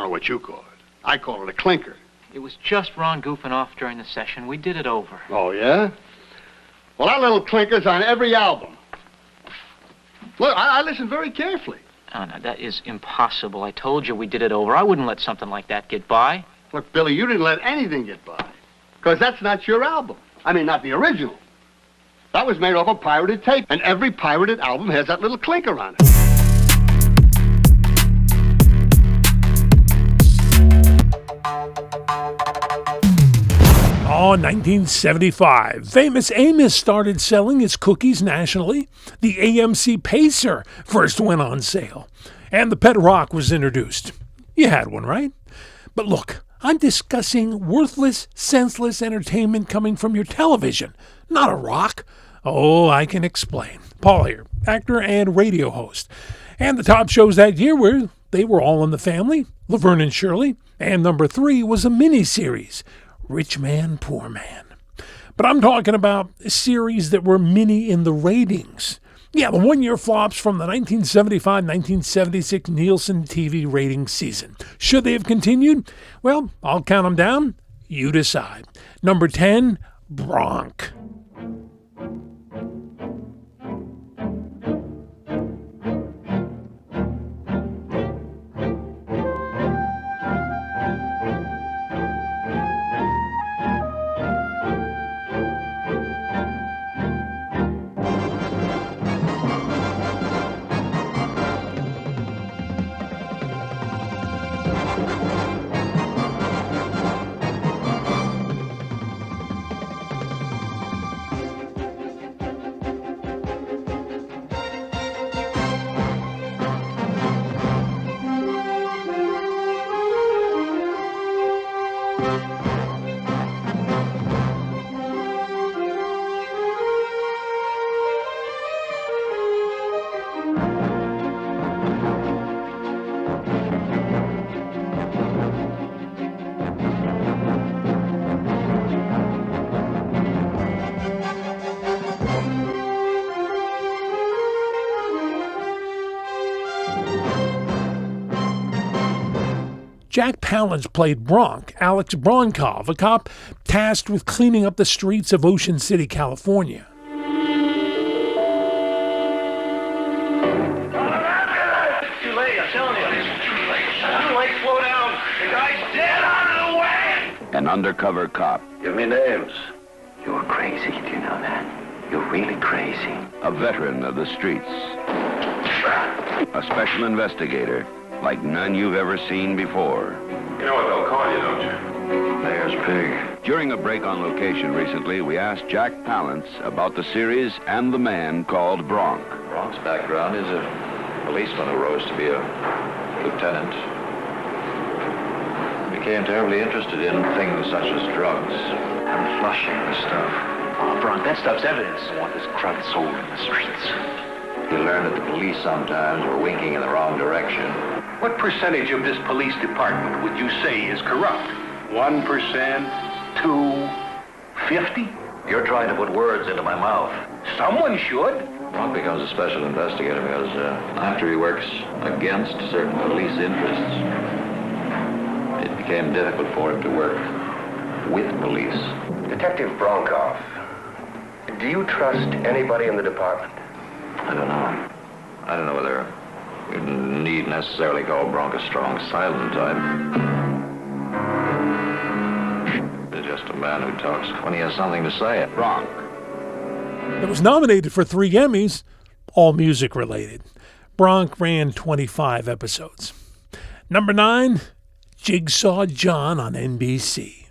know what you call it. I call it a clinker. It was just Ron goofing off during the session. We did it over. Oh, yeah? Well, our little clinker's on every album. Look, I listened very carefully. Oh, no, that is impossible. I told you we did it over. I wouldn't let something like that get by. Look, Billy, you didn't let anything get by. Because that's not your album. I mean, not the original. That was made off a pirated tape. And every pirated album has that little clinker on it. Oh, 1975. Famous Amos started selling its cookies nationally. The AMC Pacer first went on sale. And the Pet Rock was introduced. You had one, right? But look, I'm discussing worthless, senseless entertainment coming from your television, not a rock. Oh, I can explain. Paul here, actor and radio host. And the top shows that year were They Were All in the Family, Laverne and Shirley, and number 3 was a mini-series, Rich Man, Poor Man. But I'm talking about a series that were mini in the ratings. Yeah, the one-year flops from the 1975-1976 Nielsen TV rating season. Should they have continued? Well, I'll count them down. You decide. Number 10, Bronk. Jack Palance played Bronk, Alex Bronkov, a cop tasked with cleaning up the streets of Ocean City, California. Too late, I'm telling you. Too late, slow down. The guy's dead, out of the way! An undercover cop. Give me names. You're crazy, do you know that? You're really crazy. A veteran of the streets. A special investigator like none you've ever seen before. You know what they'll call you, don't you? Mayor's pig. During a break on location recently, we asked Jack Palance about the series and the man called Bronk. Bronk's background is a policeman who rose to be a lieutenant. Became terribly interested in things such as drugs. I'm flushing the stuff. Oh, Bronk, that stuff's evidence. I want this crud sold in the streets. He learned that the police sometimes were winking in the wrong direction. What percentage of this police department would you say is corrupt? 1%? 2? 50? You're trying to put words into my mouth. Someone should. Bronk becomes a special investigator because after he works against certain police interests, it became difficult for him to work with police. Detective Bronkov, do you trust anybody in the department? I don't know. I don't know whether we need necessarily call Bronk a strong, silent type. He's just a man who talks when he has something to say. Bronk. It was nominated for 3 Emmys, all music related. Bronk ran 25 episodes. Number 9, Jigsaw John on NBC.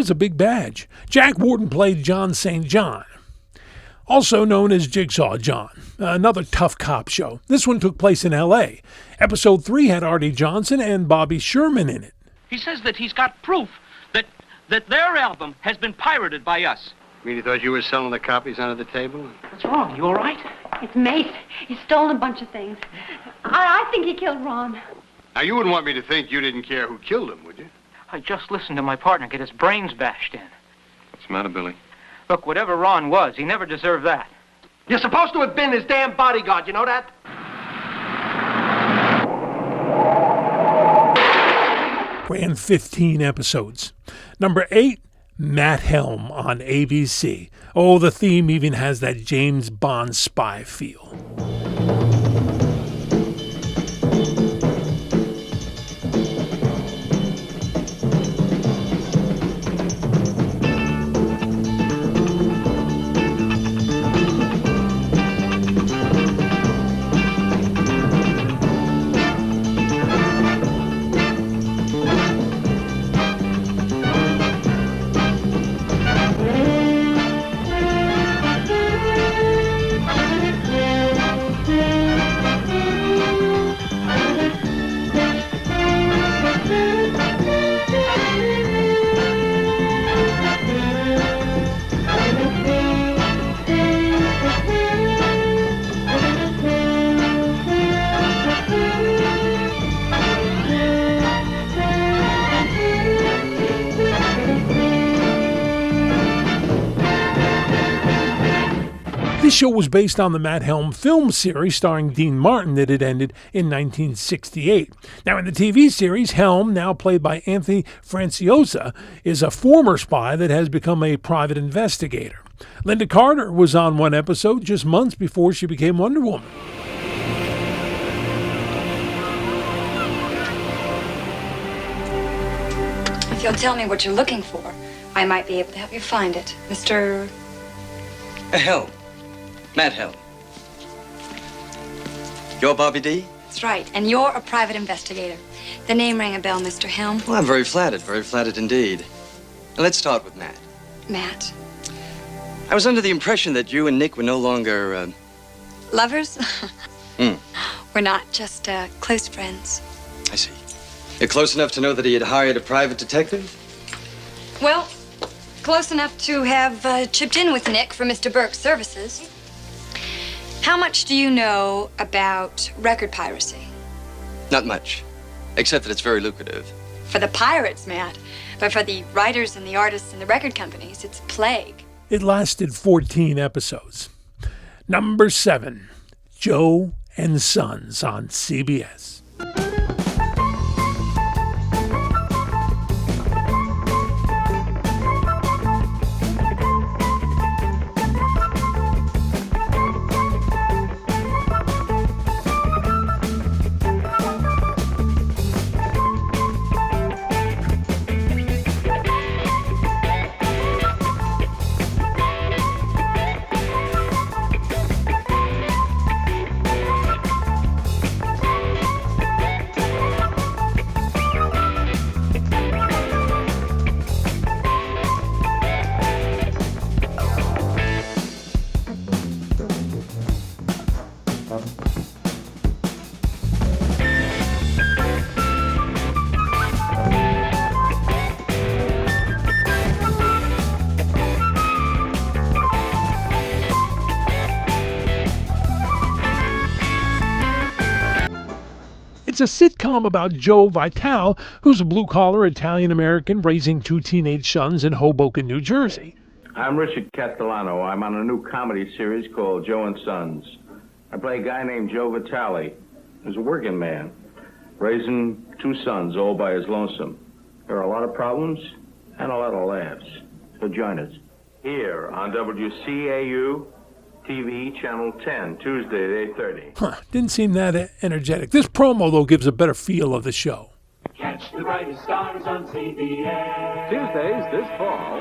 was a big badge. Jack Warden played John St. John, also known as Jigsaw John, another tough cop show. This one took place in L.A. Episode 3 had Artie Johnson and Bobby Sherman in it. He says that he's got proof that their album has been pirated by us. You mean he thought you were selling the copies under the table? What's wrong? You all right? It's Mace. He's stolen a bunch of things. I think he killed Ron. Now, you wouldn't want me to think you didn't care who killed him, would you? I just listened to my partner get his brains bashed in. What's the matter, Billy? Look, whatever Ron was, he never deserved that. You're supposed to have been his damn bodyguard, you know that? Ran 15 episodes. Number 8, Matt Helm on ABC. Oh, the theme even has that James Bond spy feel. This show was based on the Matt Helm film series starring Dean Martin that had ended in 1968. Now, in the TV series, Helm, now played by Anthony Franciosa, is a former spy that has become a private investigator. Lynda Carter was on one episode just months before she became Wonder Woman. If you'll tell me what you're looking for, I might be able to help you find it. Mr. Helm. Matt Helm. You're Bobby D? That's right, and you're a private investigator. The name rang a bell, Mr. Helm. Well, I'm very flattered indeed. Now, let's start with Matt. Matt. I was under the impression that you and Nick were no longer, Lovers? We're not, just close friends. I see. You're close enough to know that he had hired a private detective? Well, close enough to have chipped in with Nick for Mr. Burke's services. How much do you know about record piracy? Not much, except that it's very lucrative. For the pirates, Matt. But for the writers and the artists and the record companies, it's a plague. It lasted 14 episodes. Number 7, Joe and Sons on CBS. It's a sitcom about Joe Vitale, who's a blue-collar Italian-American raising 2 teenage sons in Hoboken, New Jersey. I'm Richard Castellano. I'm on a new comedy series called Joe and Sons. I play a guy named Joe Vitale, who's a working man, raising 2 sons all by his lonesome. There are a lot of problems and a lot of laughs. So join us here on WCAU TV Channel 10, Tuesday at 8:30. Didn't seem that energetic. This promo, though, gives a better feel of the show. Catch the brightest stars on CBS. Tuesdays this fall.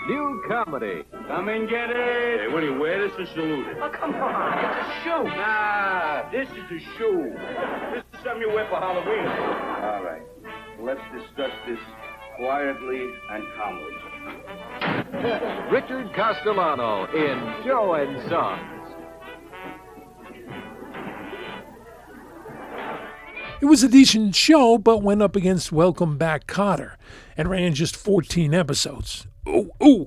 New comedy. Come and get it. Hey, what do you wear? This is salute. Oh, come on. It's a shoe. Nah, this is a shoe. This is something you wear for Halloween. All right. Let's discuss this quietly and calmly. Richard Castellano in Joe and Sons. It was a decent show, but went up against Welcome Back, Kotter, and ran just 14 episodes. Ooh.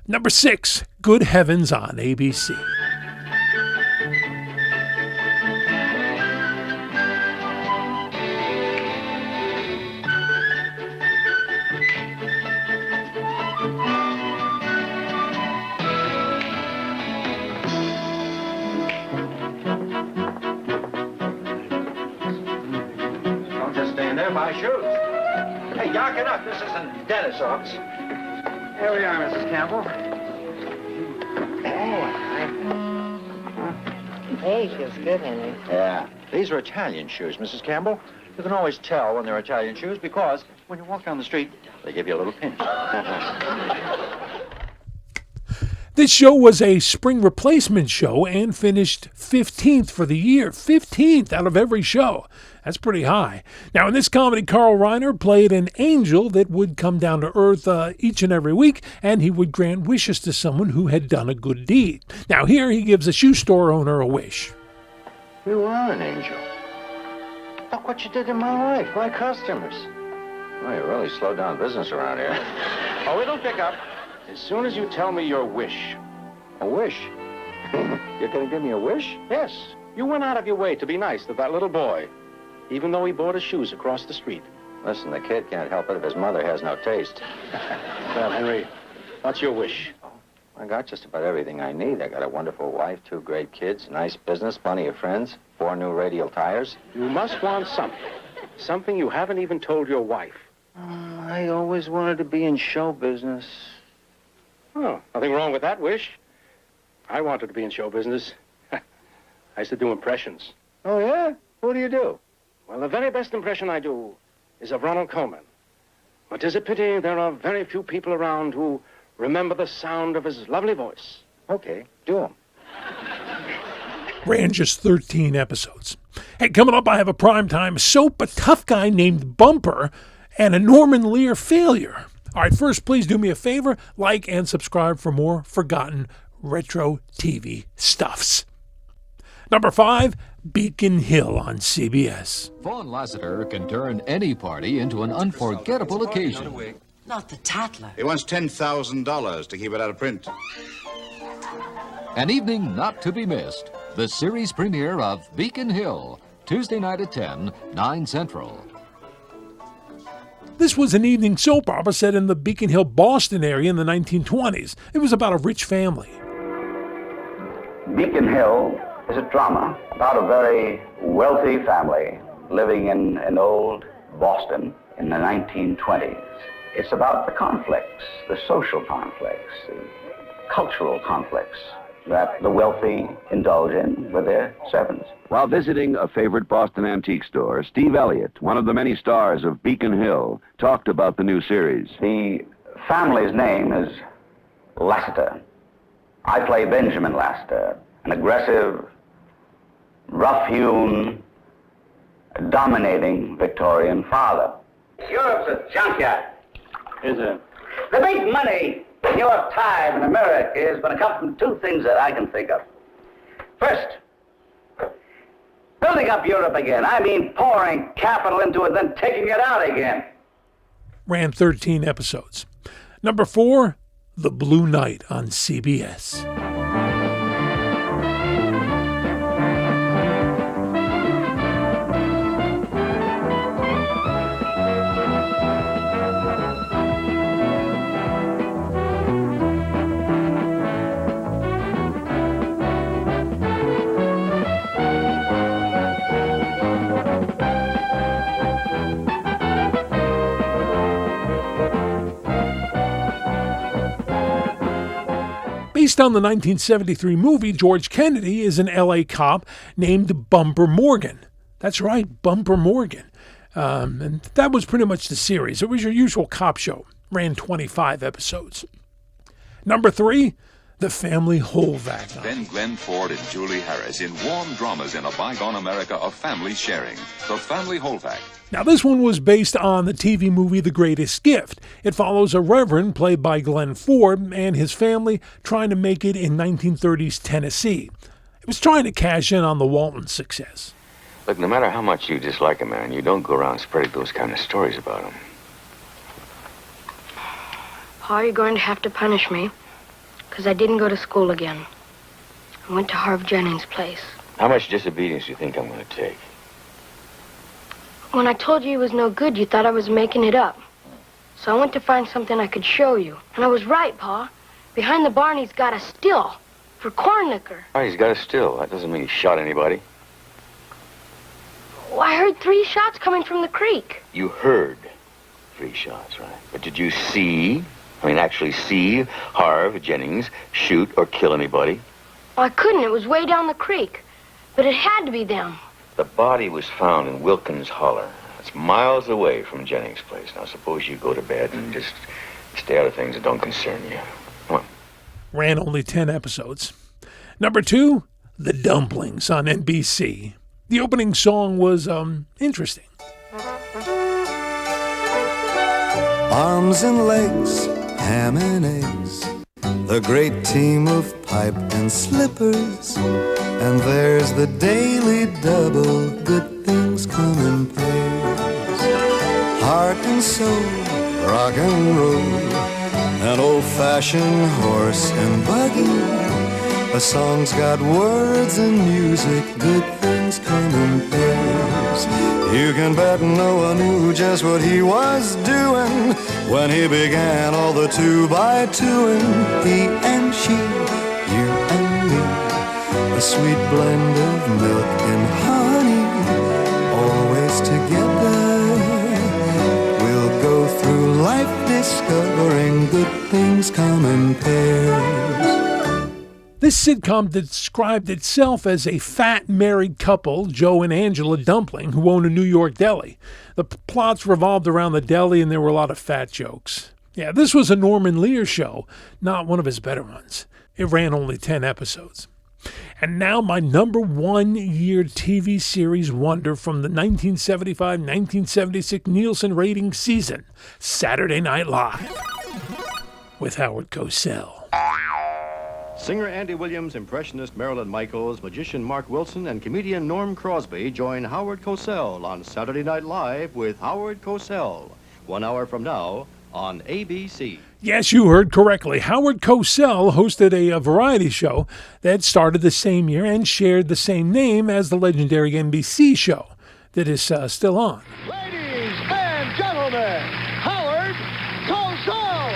Number 6, Good Heavens on ABC. Don't just stand there, buy shoes. Hey, yark it up. This isn't dentist's office. Here we are, Mrs. Campbell. Hey, feels good, Henry. Yeah. These are Italian shoes, Mrs. Campbell. You can always tell when they're Italian shoes because when you walk down the street, they give you a little pinch. This show was a spring replacement show and finished 15th for the year. 15th out of every show. That's pretty high. Now, in this comedy, Carl Reiner played an angel that would come down to earth each and every week, and he would grant wishes to someone who had done a good deed. Now, here he gives a shoe store owner a wish. You are an angel. Look what you did in my life, my customers. Well, you really slowed down business around here. Oh, it'll pick up as soon as you tell me your wish. A wish? You're going to give me a wish? Yes. You went out of your way to be nice to that little boy, even though he bought his shoes across the street. Listen, the kid can't help it if his mother has no taste. Well, Henry, what's your wish? I got just about everything I need. I got a wonderful wife, 2 great kids, nice business, plenty of friends, 4 new radial tires. You must want something. Something you haven't even told your wife. I always wanted to be in show business. Oh, nothing wrong with that wish. I wanted to be in show business. I used to do impressions. Oh, yeah? What do you do? Well, the very best impression I do is of Ronald Colman. But 'tis a pity there are very few people around who remember the sound of his lovely voice. Okay, do him. Ran just 13 episodes. Hey, coming up, I have a primetime soap, a tough guy named Bumper, and a Norman Lear failure. All right, first, please do me a favor, like and subscribe for more forgotten retro TV stuffs. Number 5, Beacon Hill on CBS. Vaughn Lasseter can turn any party into an unforgettable occasion. Not the Tattler. He wants $10,000 to keep it out of print. An evening not to be missed. The series premiere of Beacon Hill, Tuesday night at 10, 9 Central. This was an evening soap opera set in the Beacon Hill, Boston area in the 1920s. It was about a rich family. Beacon Hill is a drama about a very wealthy family living in old Boston in the 1920s. It's about the conflicts, the social conflicts, the cultural conflicts that the wealthy indulge in with their servants. While visiting a favorite Boston antique store, Steve Elliott, one of the many stars of Beacon Hill, talked about the new series. The family's name is Lasseter. I play Benjamin Lasseter, an aggressive, rough-hewn, dominating Victorian father. Europe's a junkyard. Is it? The big money in your time in America is going to come from 2 things that I can think of. First, building up Europe again. I mean pouring capital into it, then taking it out again. Ran 13 episodes. Number 4, The Blue Knight on CBS. Based on the 1973 movie, George Kennedy is an L.A. cop named Bumper Morgan. That's right, Bumper Morgan. And that was pretty much the series. It was your usual cop show. Ran 25 episodes. Number 3, the Family Holvak. Then Glenn Ford and Julie Harris in warm dramas in a bygone America of family sharing. The Family Holvak. Now, this one was based on the TV movie The Greatest Gift. It follows a reverend, played by Glenn Ford, and his family trying to make it in 1930s Tennessee. It was trying to cash in on the Walton success. Look, no matter how much you dislike a man, you don't go around spreading those kind of stories about him. Pa, you're going to have to punish me, because I didn't go to school again. I went to Harv Jennings' place. How much disobedience do you think I'm going to take? When I told you he was no good, you thought I was making it up. So I went to find something I could show you. And I was right, Pa. Behind the barn, he's got a still for corn liquor. Oh, he's got a still. That doesn't mean he shot anybody. Well, I heard 3 shots coming from the creek. You heard 3 shots, right? But did you actually see Harv Jennings shoot or kill anybody? Well, I couldn't. It was way down the creek. But it had to be them. The body was found in Wilkins Holler. That's miles away from Jennings' place. Now, suppose you go to bed and just stay out of things that don't concern you. Come on. Ran only 10 episodes. Number 2, The Dumplings on NBC. The opening song was, interesting. Arms and legs, ham and eggs, the great team of pipe and slippers. And there's the daily double, good things come in pairs. Heart and soul, rock and roll, an old-fashioned horse and buggy. A song's got words and music, good things come in pairs. You can bet no one knew just what he was doing when he began all the 2x2ing. He and she, you and me, a sweet blend of milk and honey, always together. We'll go through life discovering good things come in pairs. This sitcom described itself as a fat married couple, Joe and Angela Dumpling, who own a New York deli. The plots revolved around the deli, and there were a lot of fat jokes. Yeah, this was a Norman Lear show, not one of his better ones. It ran only 10 episodes. And now my number 1 year TV series wonder from the 1975-1976 Nielsen rating season, Saturday Night Live, with Howard Cosell. Singer Andy Williams, impressionist Marilyn Michaels, magician Mark Wilson, and comedian Norm Crosby join Howard Cosell on Saturday Night Live with Howard Cosell, 1 hour from now on ABC. Yes, you heard correctly. Howard Cosell hosted a variety show that started the same year and shared the same name as the legendary NBC show that is still on. Ladies and gentlemen, Howard Cosell!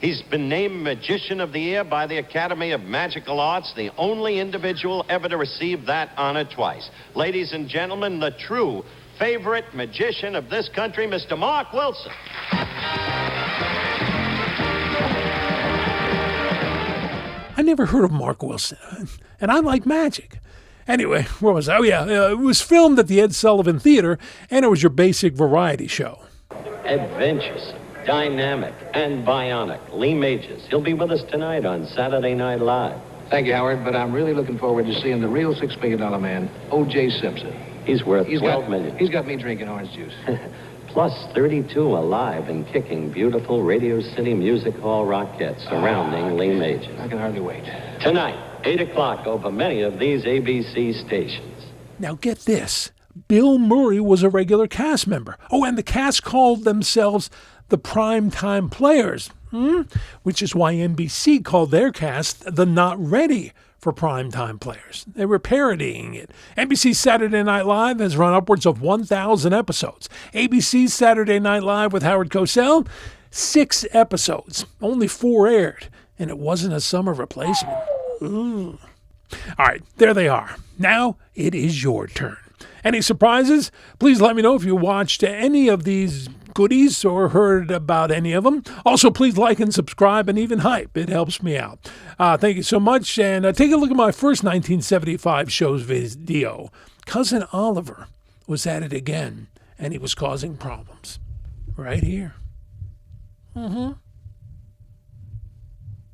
He's been named Magician of the Year by the Academy of Magical Arts, the only individual ever to receive that honor twice. Ladies and gentlemen, the true favorite magician of this country, Mr. Mark Wilson. I never heard of Mark Wilson, and I like magic. Anyway, where was I? Oh, yeah, it was filmed at the Ed Sullivan Theater, and it was your basic variety show. Adventurous, dynamic, and bionic. Lee Majors. He'll be with us tonight on Saturday Night Live. Thank you, Howard, but I'm really looking forward to seeing the real $6 million man, O.J. Simpson. He's worth $12 million. He's got me drinking orange juice. Plus 32 alive and kicking beautiful Radio City Music Hall Rockettes surrounding Lee Majors. I can hardly wait. Tonight, 8 o'clock over many of these ABC stations. Now get this. Bill Murray was a regular cast member. Oh, and the cast called themselves the Primetime Players, which is why NBC called their cast the Not Ready for Primetime Players. They were parodying it. NBC's Saturday Night Live has run upwards of 1,000 episodes. ABC's Saturday Night Live with Howard Cosell, 6 episodes. Only 4 aired, and it wasn't a summer replacement. Ooh. All right, there they are. Now it is your turn. Any surprises? Please let me know if you watched any of these goodies or heard about any of them. Also, please like and subscribe and even hype. It helps me out. Thank you so much. And take a look at my first 1975 show's video, Cousin Oliver. was at it again, and he was causing problems. Right here. Mm-hmm.